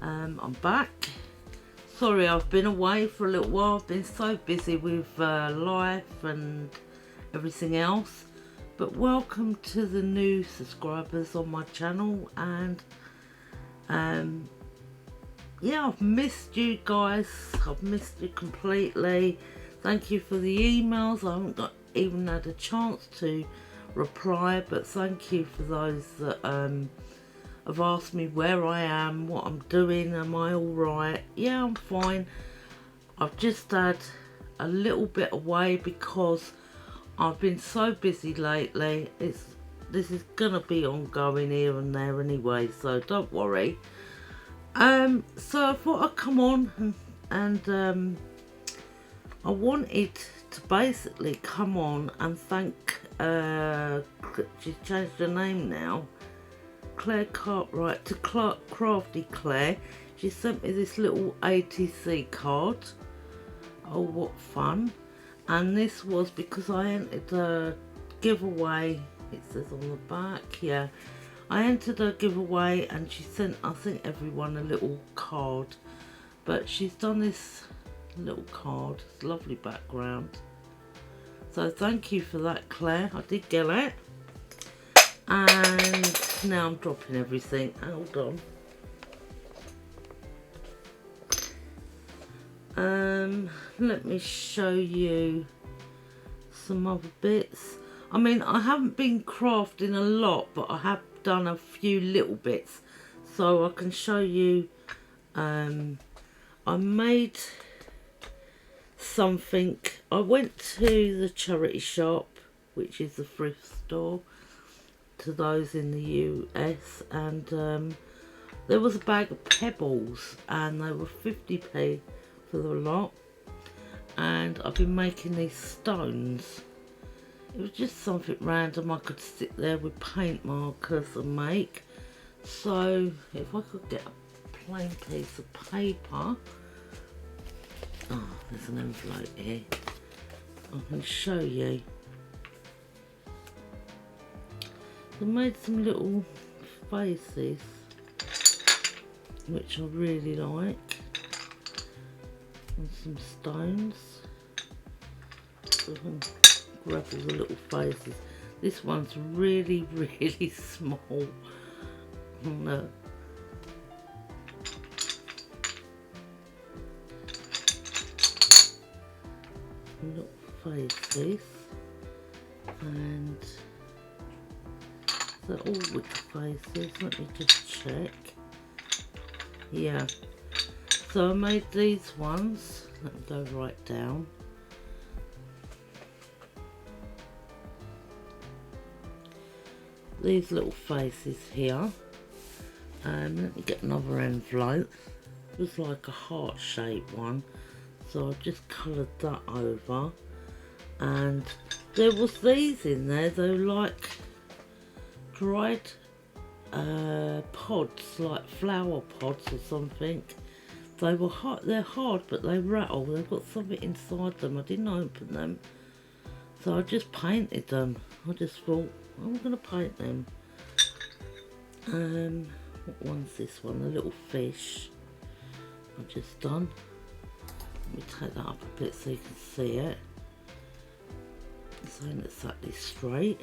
I'm back. Sorry, I've been away for a little while. I've been so busy with life and everything else. But welcome to the new subscribers on my channel, and yeah, I've missed you guys. I've missed you completely. Thank you for the emails. I haven't even had a chance to reply, but thank you for those that have asked me where I am, what I'm doing, am I alright? Yeah, I'm fine. I've just had a little bit away because I've been so busy lately. This is gonna be ongoing here and there anyway, so don't worry. So I thought I'd come on and I wanted to basically come on and thank, she's changed her name now, Claire Cartwright to Crafty Claire. She sent me this little ATC card. Oh, what fun. And this was because I entered a giveaway, it says on the back, yeah. I entered a giveaway and she sent, I think, everyone a little card. But she's done this little card, it's a lovely background. So thank you for that, Claire, I did get it. And now I'm dropping everything, hold on. Let me show you some other bits. I mean, I haven't been crafting a lot, but I have done a few little bits, so I can show you. I made something. I went to the charity shop, which is the thrift store, to those in the US, and there was a bag of pebbles and they were 50p for the lot, and I've been making these stones. It was just something random I could sit there with paint markers and make. So if I could get a plain piece of paper, oh, there's an envelope here, I can show you. I made some little faces which I really like, and some stones. So I can grab all the little faces. This one's really, really small. Look. Little faces, and they're all with faces. Let me just check. Yeah, so I made these ones. Let me go right down. These little faces here. Let me get another envelope. It was like a heart-shaped one, so I just coloured that over. And there was these in there. They were like dried pods, like flower pods or something. They were hard. They're hard, but they rattle. They've got something inside them. I didn't open them, so I just painted them. I just thought, I'm going to paint them. What one's this one? A little fish I've just done. Let me take that up a bit so you can see it. It's ain't exactly straight.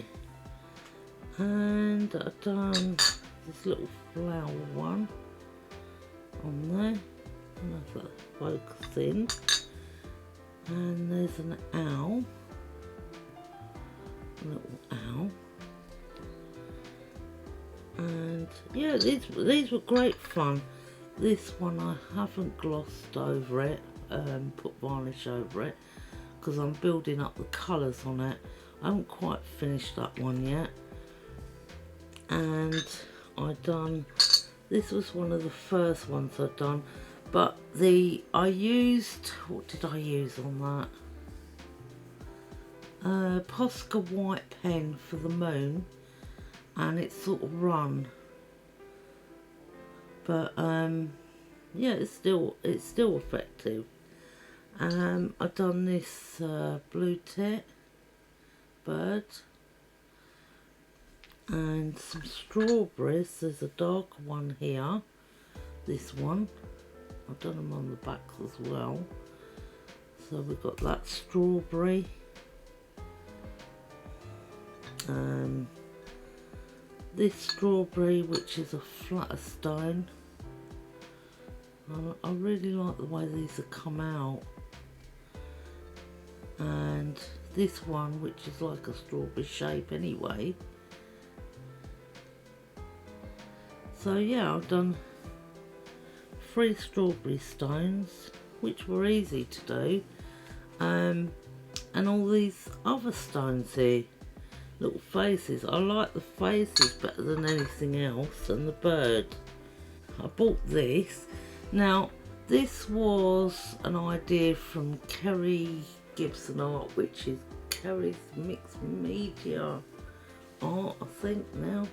And I've done this little flower one on there. And I've got focus in. And there's an owl. A little owl. And yeah, these were great fun. This one I haven't glossed over it, put varnish over it, because I'm building up the colours on it. I haven't quite finished that one yet. And this was one of the first ones I've done, but I used, what did I use on that? Posca white pen for the moon, and it's sort of run, but yeah, it's still effective. I've done this blue tit bird and some strawberries. There's a dark one here this one. I've done them on the backs as well. So we've got that strawberry. This strawberry, which is a flatter stone. I really like the way these have come out. And this one, which is like a strawberry shape anyway. So yeah, I've done 3 strawberry stones, which were easy to do, and all these other stones here, little faces. I like the faces better than anything else, and the bird. I bought this. Now this was an idea from Kerry Gibson Art, which is Kerry's mixed media art, I think now,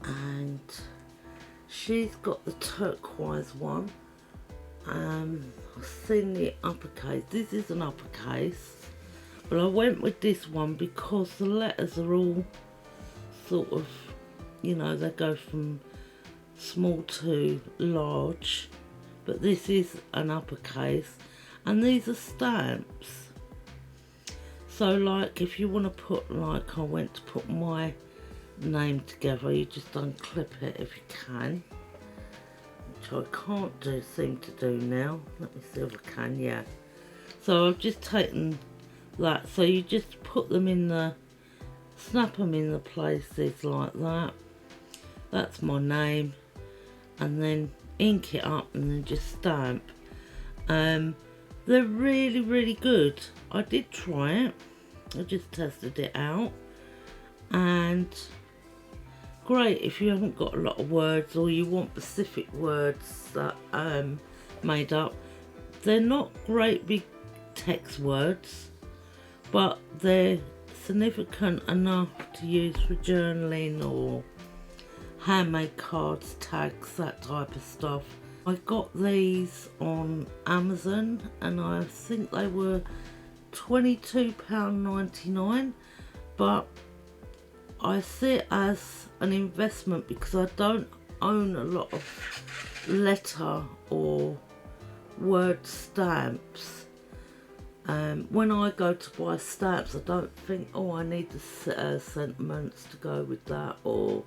and she's got the turquoise one. I've seen the uppercase. This is an uppercase, but I went with this one because the letters are all sort of, you know, they go from small to large, but this is an uppercase, and these are stamps. So like if you want to put, like I went to put my name together, you just unclip it if you can, which I can't seem to do now. Let me see if I can. Yeah, so I've just taken that, so you just put them in the, snap them in the places like that. That's my name, and then ink it up and then just stamp. They're really, really good. I did try it. I just tested it out, and great if you haven't got a lot of words or you want specific words that made up. They're not great big text words, but they're significant enough to use for journaling or handmade cards, tags, that type of stuff. I got these on Amazon and I think they were £22.99, but I see it as an investment because I don't own a lot of letter or word stamps. When I go to buy stamps, I don't think, oh, I need the sentiments to go with that, or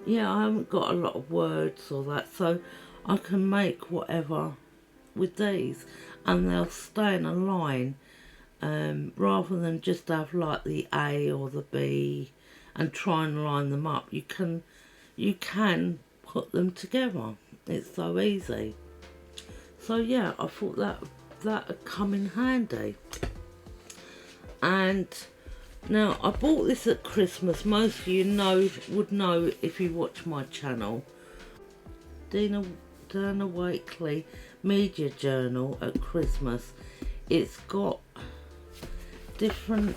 yeah, I haven't got a lot of words or that, so I can make whatever with these and they'll stay in a line, rather than just have like the A or the B and try and line them up. You can put them together. It's so easy. So yeah, I thought that would come in handy. And now I bought this at Christmas. Most of you would know if you watch my channel. Dana Wakely Media Journal at Christmas. It's got different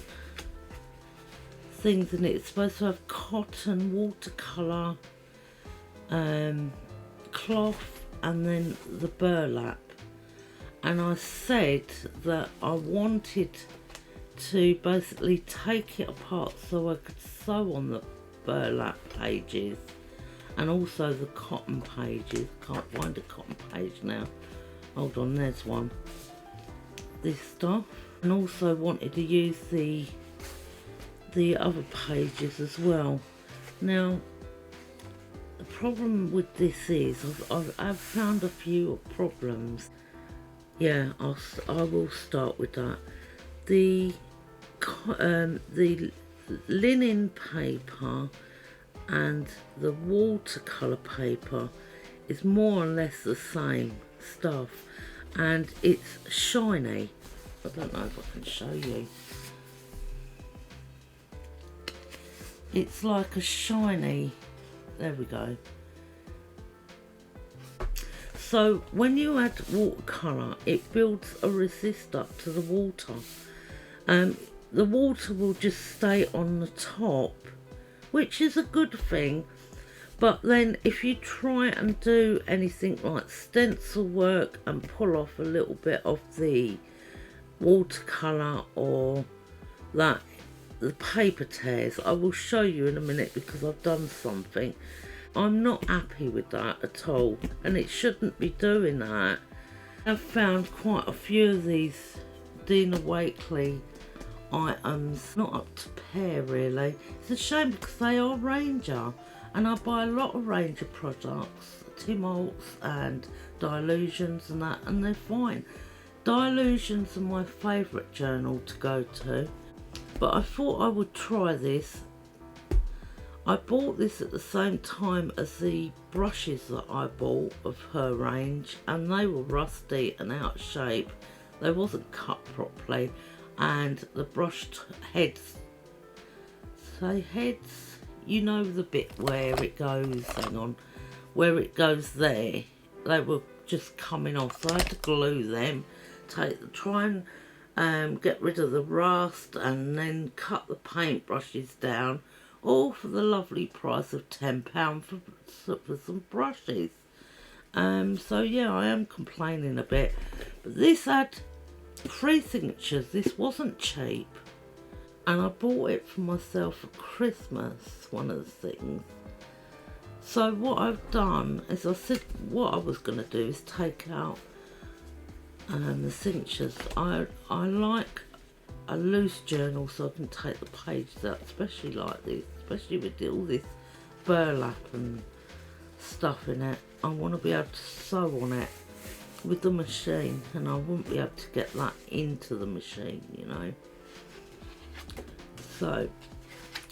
things in it. It's supposed to have cotton, watercolour, cloth, and then the burlap. And I said that I wanted to basically take it apart so I could sew on the burlap pages and also the cotton pages. Can't find a cotton page now. Hold on, there's one. This stuff. And also wanted to use the other pages as well. Now the problem with this is I've found a few problems. Yeah, I will start with that. The linen paper and the watercolour paper is more or less the same stuff, and it's shiny. I don't know if I can show you. It's like a shiny, there we go. So when you add watercolour, it builds a resist up to the water. The water will just stay on the top, which is a good thing. But then if you try and do anything like stencil work and pull off a little bit of the watercolour or that, the paper tears. I will show you in a minute because I've done something. I'm not happy with that at all, and it shouldn't be doing that. I've found quite a few of these Dina Wakley items not up to pair really. It's a shame because they are Ranger, and I buy a lot of Ranger products, Tim Holtz and Dilutions and that, and they're fine. Dilutions are my favourite journal to go to, but I thought I would try this. I bought this at the same time as the brushes that I bought of her range, and they were rusty and out of shape. They wasn't cut properly, and the brushed heads, you know, the bit where it goes, hang on, where it goes there, they were just coming off, so I had to glue them, try and get rid of the rust, and then cut the paint brushes down, all for the lovely price of £10 for some brushes. So yeah, I am complaining a bit, but this had 3 signatures. This wasn't cheap, and I bought it for myself for Christmas, one of the things. So what I've done is, I said what I was going to do is take out the signatures. I like a loose journal so I can take the pages out, especially like this, especially with all this burlap and stuff in it. I want to be able to sew on it with the machine, and I wouldn't be able to get that into the machine, you know. So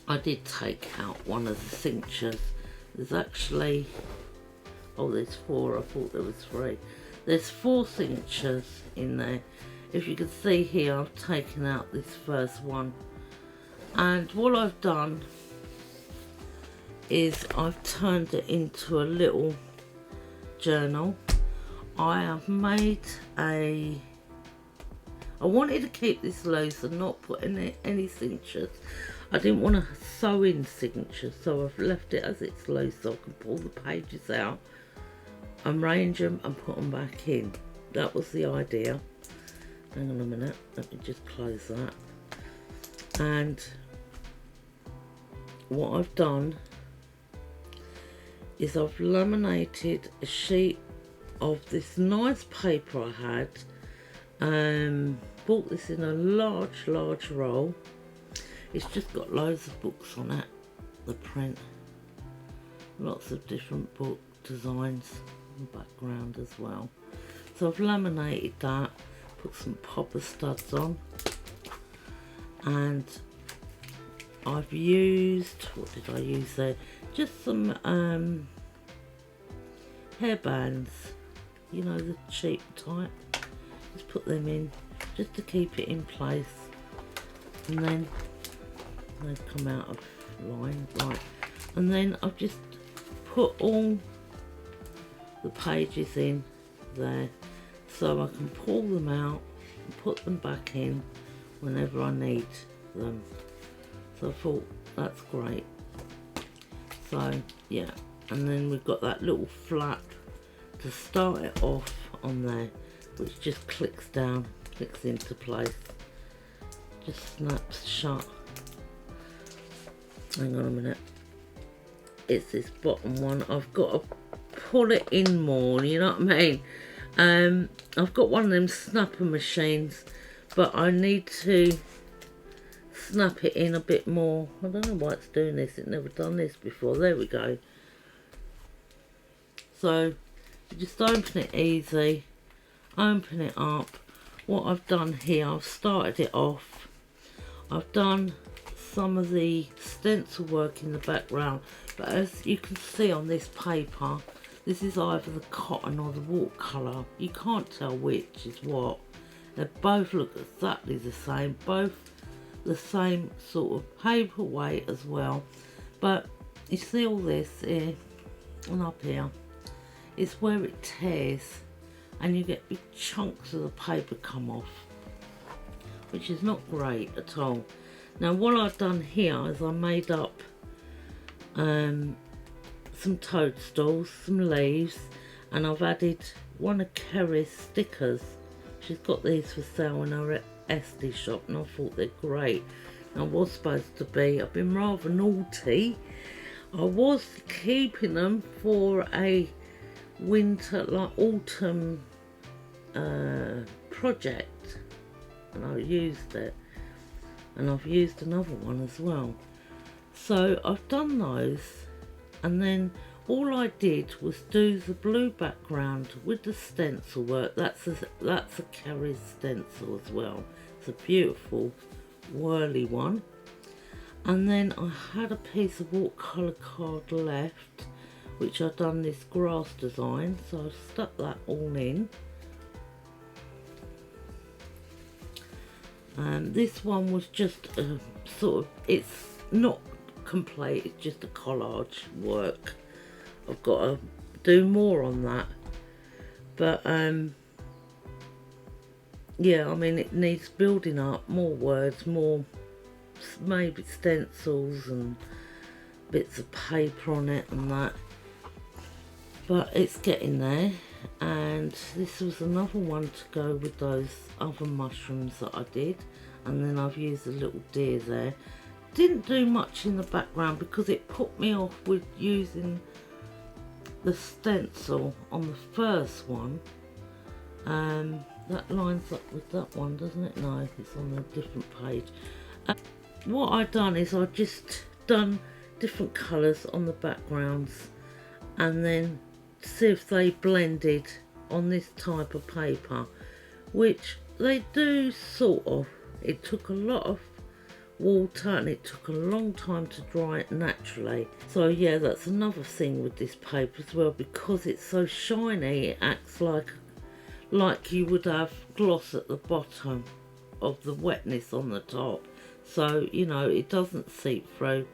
I did take out one of the signatures. There's actually, oh, there's 4, I thought there was 3. There's 4 signatures in there. If you can see here, I've taken out this first one, and what I've done is I've turned it into a little journal. I have made I wanted to keep this loose and not put in any signatures. I didn't want to sew in signatures, so I've left it as it's loose so I can pull the pages out and arrange them and put them back in. That was the idea. Hang on a minute, let me just close that. And what I've done is I've laminated a sheet of this nice paper I had. Bought this in a large roll. It's just got loads of books on it, the print, lots of different book designs and background as well. So I've laminated that, put some popper studs on, and I've used, what did I use there? Just some hair bands, you know, the cheap type. Just put them in just to keep it in place, and then they come out of line, right. And then I've just put all the pages in there so I can pull them out and put them back in whenever I need them. So I thought that's great. So yeah, and then we've got that little flap to start it off on there, which just clicks down, clicks into place, just snaps shut. Hang on a minute, it's this bottom one. I've got to pull it in more, you know what I mean? I've got one of them snapper machines, but I need to snap it in a bit more. I don't know why it's doing this, it's never done this before. There we go. So you just open it easy, open it up. What I've done here, I've started it off, I've done some of the stencil work in the background, but as you can see on this paper, this is either the cotton or the watercolour. You can't tell which is what. They both look exactly the same, both the same sort of paper weight as well, but you see all this here and up here is where it tears, and you get big chunks of the paper come off, which is not great at all. Now what I've done here is I made up some toadstools, some leaves, and I've added one of Kerry's stickers. She's got these for sale in her Etsy shop, and I thought they're great. And I was supposed to be, I've been rather naughty. I was keeping them for a winter, like autumn project, and I used it, and I've used another one as well. So I've done those, and then all I did was do the blue background with the stencil work. That's a Kerry's stencil as well. It's a beautiful whirly one. And then I had a piece of watercolour card left, which I've done this grass design, so I've stuck that all in. And this one was just a sort of, it's not complete, it's just a collage work. I've got to do more on that, but yeah, I mean, it needs building up, more words, more maybe stencils and bits of paper on it and that, but it's getting there. And this was another one to go with those other mushrooms that I did, and then I've used a little deer there. Didn't do much in the background because it put me off with using the stencil on the first one. That lines up with that one, doesn't it? No, it's on a different page. What I've done is I've just done different colours on the backgrounds, and then see if they blended on this type of paper, which they do sort of. It took a lot of water and it took a long time to dry it naturally. So yeah, that's another thing with this paper as well, because it's so shiny, it acts like you would have gloss at the bottom of the wetness on the top, so you know, it doesn't seep through.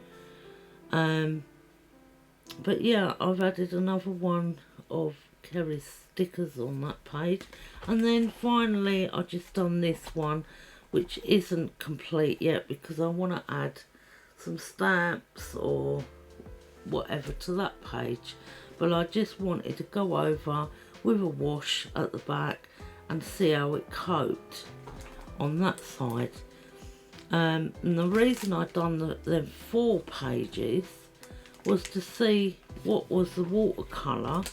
But yeah, I've added another one of Kerry's stickers on that page, and then finally I just done this one, which isn't complete yet because I want to add some stamps or whatever to that page, but I just wanted to go over with a wash at the back and see how it coped on that side. And the reason I done them 4 pages was to see what was the watercolour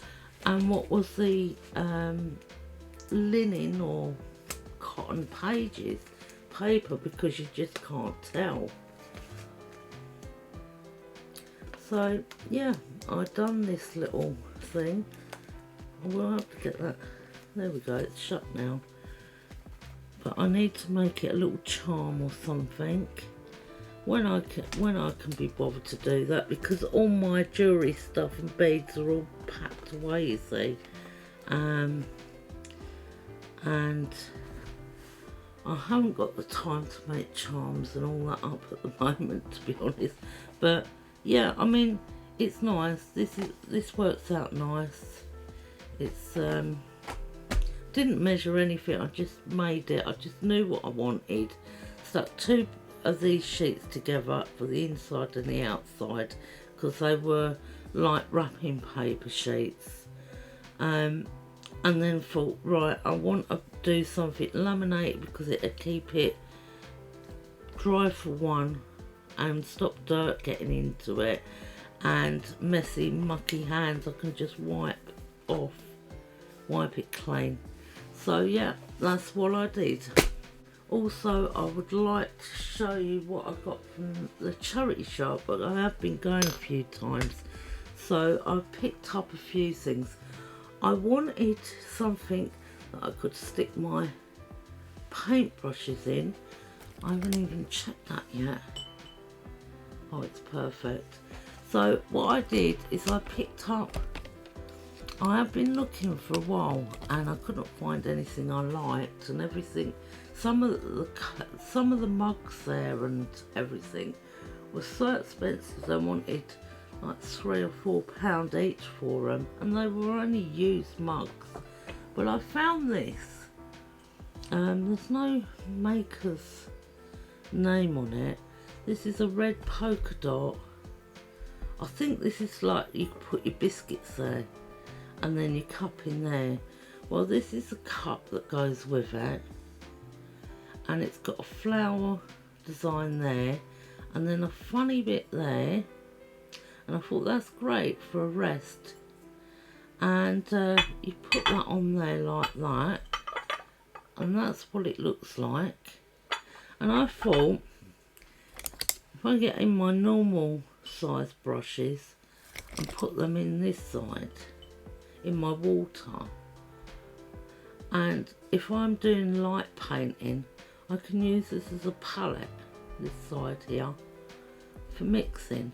and what was the linen or cotton paper, because you just can't tell. So yeah, I've done this little thing. We'll have to get that, there we go, it's shut now, but I need to make it a little charm or something when I can be bothered to do that, because all my jewellery stuff and beads are all packed away, you see, and I haven't got the time to make charms and all that up at the moment, to be honest. But yeah, I mean, it's nice. This works out nice. It's didn't measure anything, I just made it. I just knew what I wanted. Stuck 2 of these sheets together for the inside and the outside, because they were like wrapping paper sheets, and then thought, right, I want to do something laminated because it'll keep it dry for one and stop dirt getting into it, and messy mucky hands I can just wipe it clean. So yeah, that's what I did. Also, I would like to show you what I got from the charity shop, but I have been going a few times, so I picked up a few things. I wanted something that I could stick my paintbrushes in. I haven't even checked that yet. Oh, it's perfect. So what I did is I picked up, I have been looking for a while and I couldn't find anything I liked, and everything, some of the mugs there and everything was so expensive. I wanted like £3 or £4 each for them, and they were only used mugs. But I found this. There's no maker's name on it. This is a red polka dot. I think this is like, you could put your biscuits there and then your cup in there. Well, this is a cup that goes with it, and it's got a flower design there and then a funny bit there, and I thought that's great for a rest. And you put that on there like that, and that's what it looks like. And I thought, if I get in my normal size brushes and put them in this side, in my water, and if I'm doing light painting, I can use this as a palette, this side here, for mixing.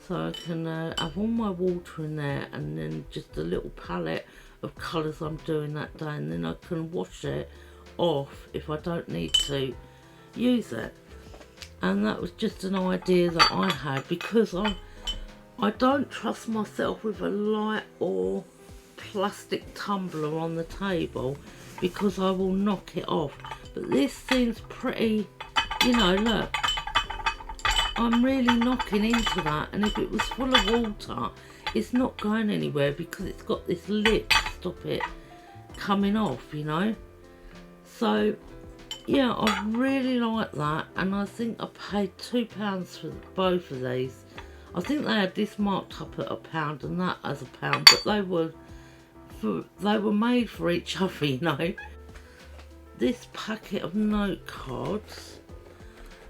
So I can have all my water in there, and then just a little palette of colours I'm doing that day, and then I can wash it off if I don't need to use it. And that was just an idea that I had, because I don't trust myself with a light or plastic tumbler on the table, because I will knock it off. But this seems pretty, you know, look, I'm really knocking into that, and if it was full of water, it's not going anywhere because it's got this lip to stop it coming off, you know. So yeah, I really like that, and I think I paid £2 for both of these. I think they had this marked up at £1 and that as £1, but they were made for each other, you know. This packet of note cards.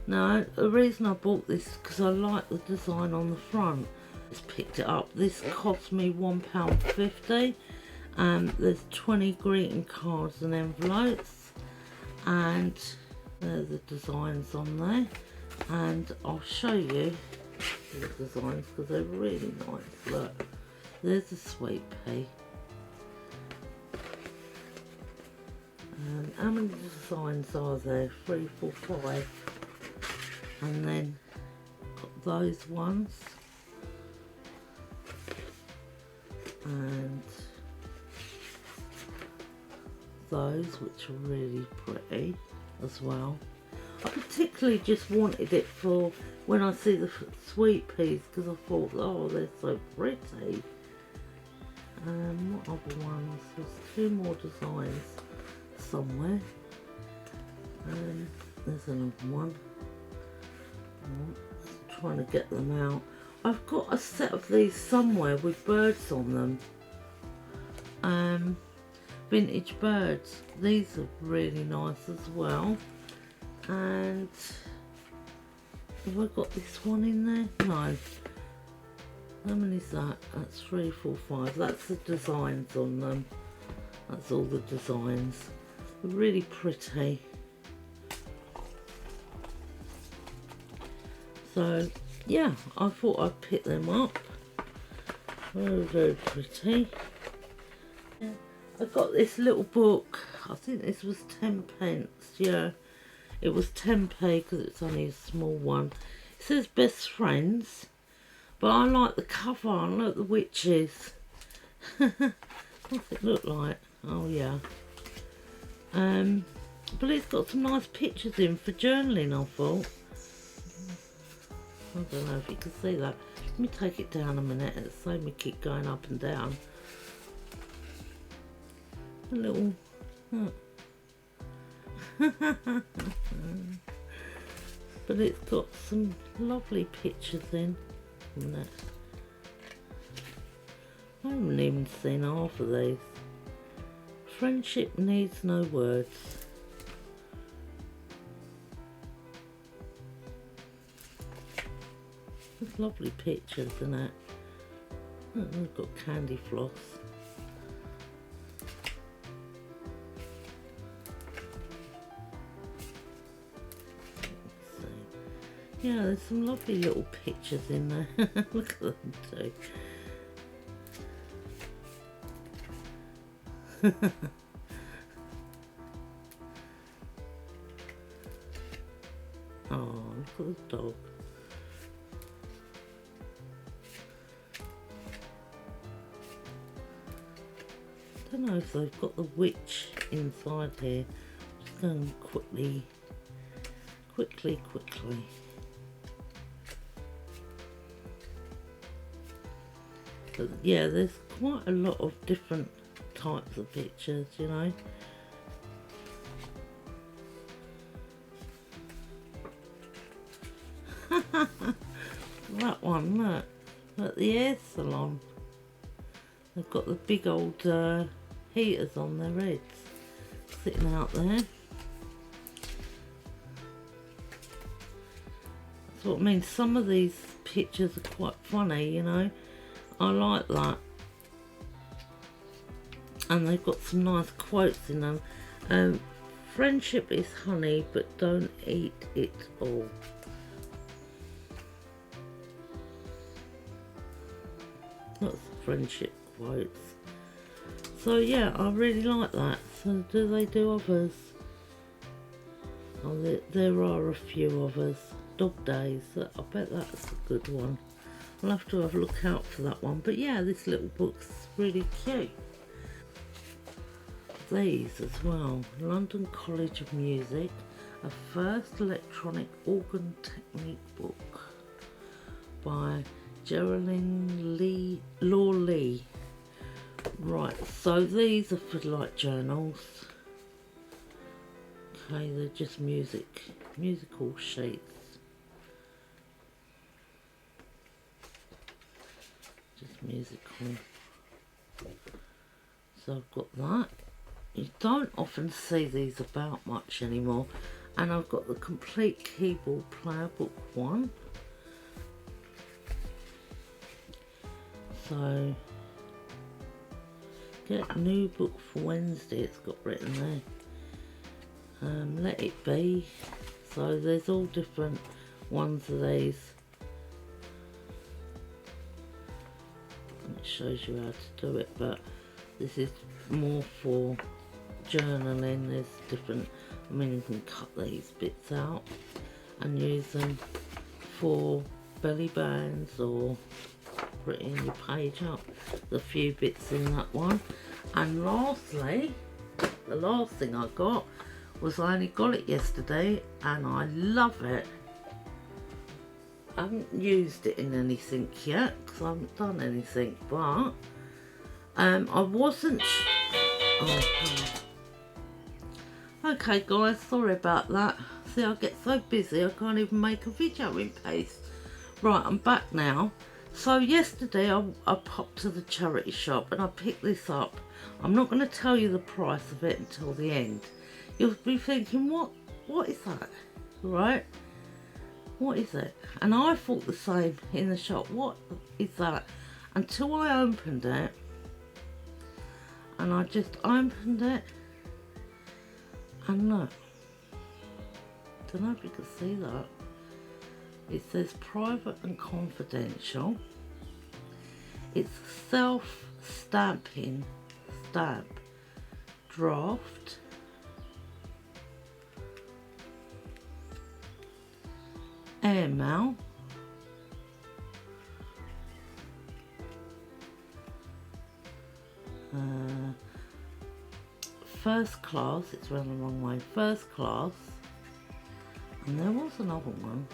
Now, the reason I bought this is because I like the design on the front. Just picked it up. This cost me £1.50. There's 20 greeting cards and envelopes, and there's the designs on there. And I'll show you the designs because they're really nice. Look, there's a sweet pea. And how many designs are there? 3, 4, 5. And then got those ones, and those, which are really pretty as well. I particularly just wanted it for when I see the sweet peas, because I thought, oh, they're so pretty. What other ones? There's 2 more designs somewhere. There's another one. Trying to get them out. I've got a set of these somewhere with birds on them. Vintage birds. These are really nice as well. And have I got this one in there? No. How many is that? That's 3, 4, 5. That's the designs on them. That's all the designs. They're really pretty. So yeah, I thought I'd pick them up. Very, very pretty. Yeah. I got this little book. I think this was 10p. Yeah, it was 10p because it's only a small one. It says Best Friends, but I like the cover. I like the witches. What's it look like? Oh yeah. But it's got some nice pictures in for journaling, I thought. I don't know if you can see that. Let me take it down a minute. It's so me keep going up and down. A little... but it's got some lovely pictures in. I haven't even seen half of these. Friendship needs no words. There's lovely pictures, isn't it? Oh, we've got candy floss. Let's see. Yeah, there's some lovely little pictures in there. Look at them too. Oh, look at the dog. I don't know if they've got the witch inside here. Just going quickly. But yeah, there's quite a lot of different types of pictures, you know. That one, look. at the hair salon. They've got the big old heaters on their heads sitting out there. That's what I mean. Some of these pictures are quite funny, you know. I like that. And they've got some nice quotes in them. Friendship is honey, but don't eat it all. Lots of friendship quotes. So yeah, I really like that. So do they do others? Oh, there are a few others. Dog Days, I bet that's a good one. I'll have to have a look out for that one. But yeah, this little book's really cute. These as well. London College of Music, a first electronic organ technique book by Geraldine Law Lee. Right, so these are for like journals. Okay, they're just musical sheets. Just musical. So I've got that. You don't often see these about much anymore. And I've got the Complete Keyboard Player Book 1. So, get a new book for Wednesday, it's got written there. Let It Be. So there's all different ones of these. And it shows you how to do it, but this is more for journaling. There's different, I mean, you can cut these bits out and use them for belly bands or put it in your page up. There's a few bits in that one. And lastly, the last thing I got was, I only got it yesterday and I love it. I haven't used it in anything yet because I haven't done anything, but I wasn't. Oh, okay guys, sorry about that. See, I get so busy I can't even make a video in pace. Right, I'm back now. So yesterday I popped to the charity shop and I picked this up. I'm not going to tell you the price of it until the end. You'll be thinking, what is that? Right? What is it? And I thought the same in the shop. What is that? Until I opened it. And I just opened it. And look. Don't know if you can see that. It says private and confidential. It's self-stamping stamp draft. Airmail. First class, it's run the wrong way. First class. And there was another one.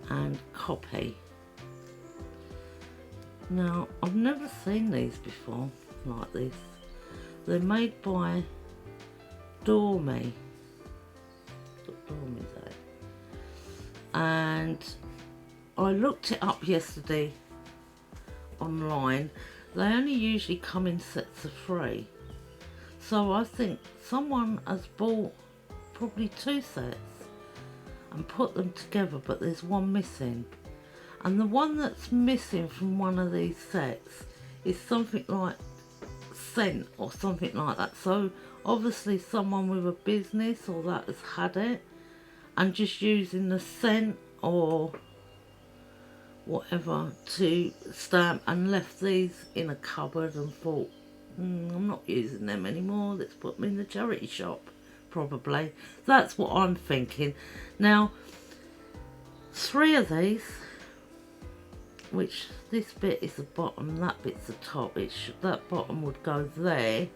And copy. Now, I've never seen these before, like this. They're made by Dormy. What Dormy is that? And I looked it up yesterday online. They only usually come in sets of 3. So I think someone has bought probably 2 sets and put them together, but there's one missing. And the one that's missing from one of these sets is something like scent or something like that. So obviously someone with a business or that has had it and just using the scent or whatever to stamp and left these in a cupboard and thought, I'm not using them anymore, let's put them in the charity shop. Probably. That's what I'm thinking. Now, 3 of these, which this bit is the bottom, that bit's the top, that bottom would go there.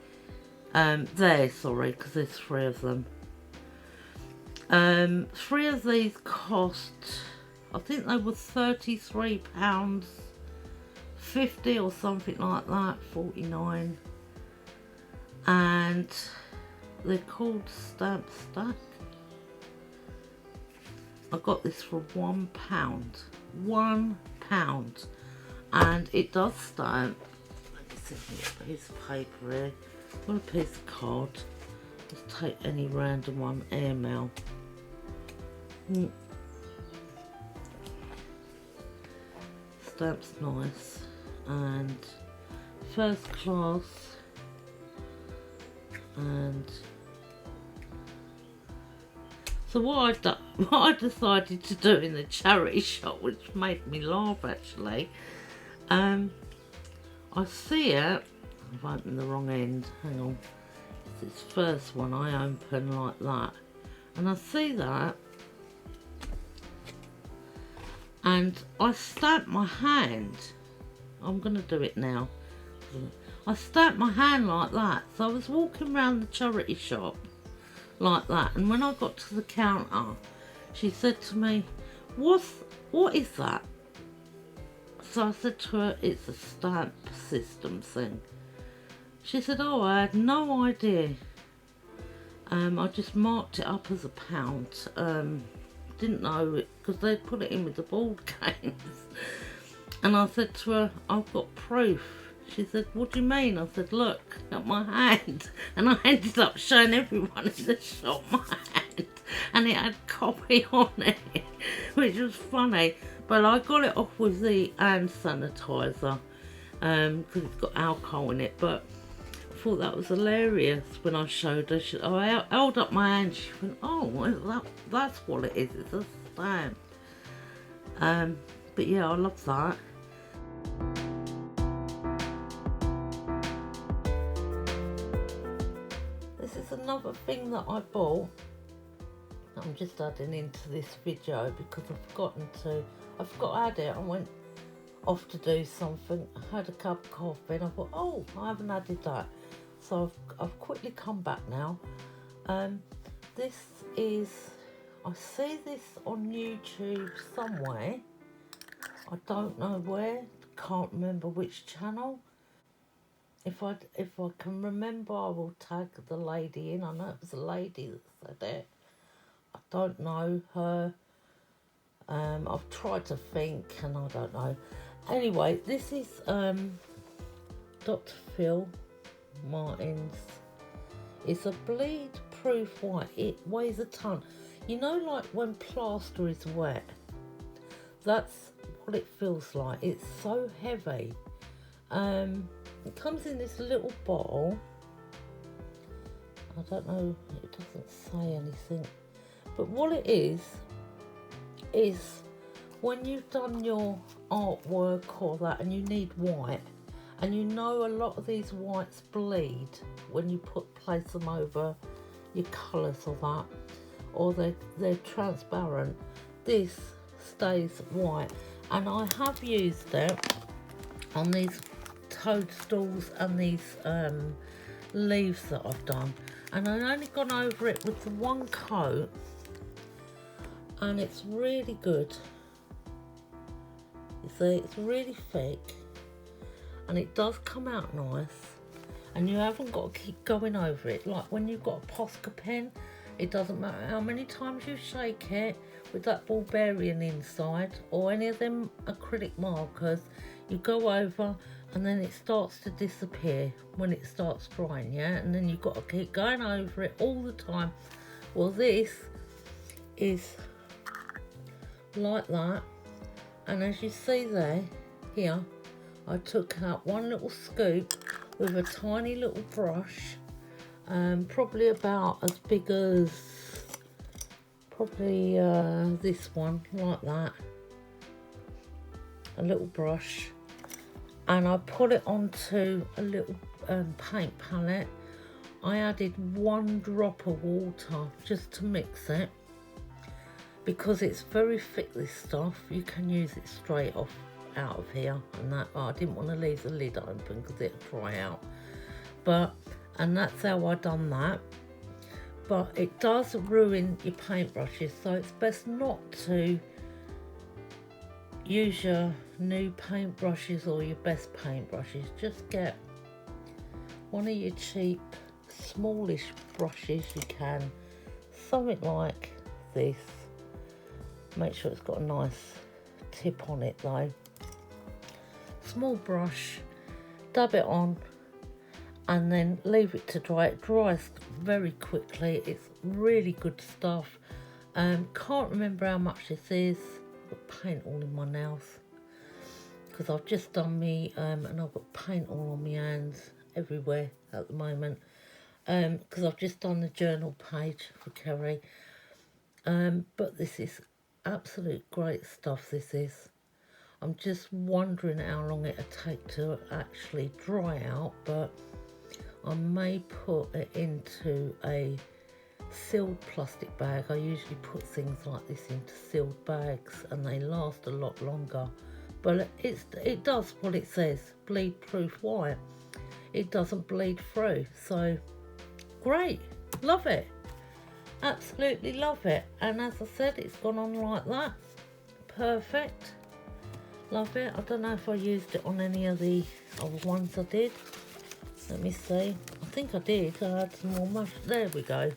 There, sorry, because there's 3 of them. 3 of these cost, I think they were £33.50 or something like that, 49. And they're called Stamp Stack. I got this for £1. £1. And it does stamp. Let me see if I get a piece of paper here. Got a piece of card. Just take any random one, airmail. Stamp's nice. And first class. And so what I decided to do in the charity shop, which made me laugh actually, I see it, I've opened the wrong end, hang on, it's this first one I open like that, and I see that, and I stamp my hand. I'm going to do it now. I stamped my hand like that. So I was walking around the charity shop like that, and when I got to the counter, she said to me, what is that? So I said to her, it's a stamp system thing. She said, oh, I had no idea. I just marked it up as £1. Didn't know it because they put it in with the board games. And I said to her, I've got proof. She said, what do you mean? I said, look at my hand. And I ended up showing everyone in the shop my hand. And it had copy on it, which was funny. But I got it off with the hand sanitizer because it's got alcohol in it. But I thought that was hilarious when I showed her. I held up my hand. She went, oh, well, that's what it is. It's a stamp. But yeah, I love that. This is another thing that I bought. I'm just adding into this video because I forgot to add it. I went off to do something, I had a cup of coffee and I thought, oh, I haven't added that. So I've quickly come back now. This is, I see this on YouTube somewhere. I don't know where, can't remember which channel. If I can remember, I will tag the lady in. I know it was a lady that said it. I don't know her. I've tried to think and I don't know. Anyway, this is Dr. Phil Martin's. It's a bleed proof white. It weighs a ton. You know, like when plaster is wet, that's what it feels like. It's so heavy. It comes in this little bottle. I don't know, it doesn't say anything. But what it is when you've done your artwork or that and you need white, and you know a lot of these whites bleed when you place them over your colours or that, or they're transparent, this stays white. And I have used it on these toadstools and these leaves that I've done, and I've only gone over it with the one coat, and it's really good. You see, it's really thick and it does come out nice, and you haven't got to keep going over it. Like when you've got a Posca pen, it doesn't matter how many times you shake it with that barbarian inside, or any of them acrylic markers, you go over and then it starts to disappear when it starts drying, yeah? And then you've got to keep going over it all the time. Well, this is like that, and as you see there, here, I took out one little scoop with a tiny little brush, probably about as big as probably this one, like that, a little brush, and I put it onto a little paint palette. I added 1 drop of water just to mix it, because it's very thick, this stuff. You can use it straight off out of here, and that I didn't want to leave the lid open because it'll dry out. And that's how I done that. But it does ruin your paintbrushes, so it's best not to use your new paintbrushes or your best paintbrushes. Just get one of your cheap smallish brushes you can, something like this, Make sure it's got a nice tip on it though. Small brush, dab it on, and then leave it to dry. It dries very quickly. It's really good stuff. Can't remember how much this is. I've got paint all in my nails because I've just done me and I've got paint all on my hands everywhere at the moment because I've just done the journal page for Kerry. But this is absolute great stuff, this is. I'm just wondering how long it'll take to actually dry out, but I may put it into a sealed plastic bag. I usually put things like this into sealed bags and they last a lot longer. But it does what it says, bleed proof white. It doesn't bleed through, so great, love it. Absolutely love it. And as I said, it's gone on like that. Perfect. Love it. I don't know if I used it on any of the other ones I did. Let me see. I think I did. I had some more mush. There we go.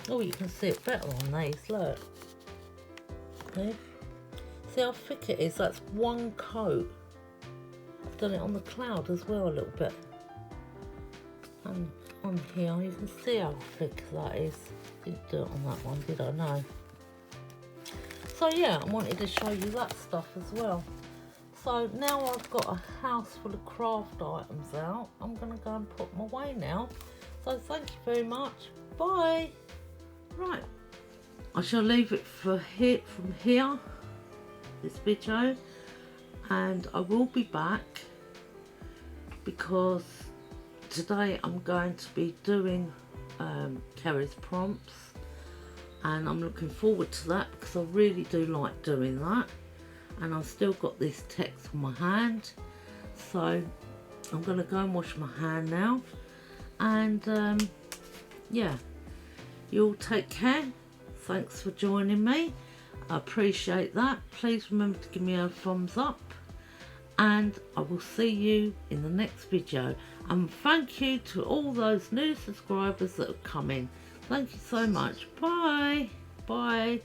Oh, you can see it better on these. Look. Okay. See how thick it is? That's one coat. I've done it on the cloud as well a little bit. And on here, you can see how thick that is. Didn't do it on that one, did I? No. So yeah, I wanted to show you that stuff as well. So now I've got a house full of craft items out. I'm going to go and put them away now. So thank you very much. Bye. Right. I shall leave it from here, this video. And I will be back because today I'm going to be doing Kerry's prompts. And I'm looking forward to that because I really do like doing that. And I've still got this text on my hand, so I'm going to go and wash my hand now. And yeah, you all take care. Thanks for joining me. I appreciate that. Please remember to give me a thumbs up, and I will see you in the next video. And thank you to all those new subscribers that have come in. Thank you so much. Bye. Bye.